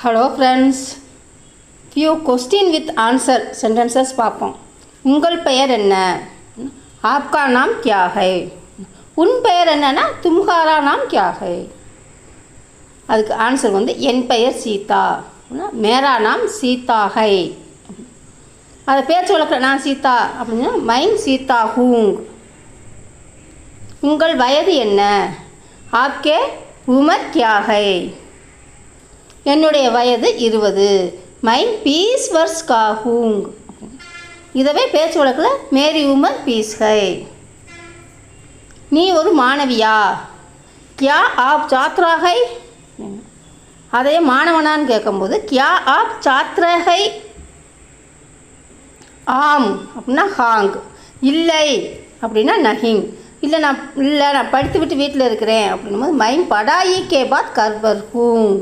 Hello friends, few question with answer sentences பார்ப்போம். உங்கள் பெயர் என்ன? आपका नाम क्या है? உன் பெயர் என்னன்னா तुम्हारा नाम क्या है? அதுக்கு ஆன்சர் வந்து என் பெயர் சீதா, मेरा नाम सीता है. அதை பேச்சு வழக்கில் நான் சீதா அப்படின்னா மைன் சீதா ஹூங். உங்கள் வயது என்ன? आपके उम्र क्या है? என்னுடைய வயது 20. மைன் 20 वर्ष का हूँ. இதவே பேச்சு வழக்கில் மேரி உமர் 20 है. நீ ஒரு மாணவியா? क्या आप छात्रा है? அதே மாணவனான்னு கேட்கும்போது क्या आप छात्र है? ஆம் அப்படின்னா ஹாங், இல்லை அப்படின்னா நஹிங். இல்லை நான் படித்து விட்டு வீட்டில் இருக்கிறேன் அப்படின்னும் போது மைன் படாயி கே பாத் கர்பர் ஹூங்.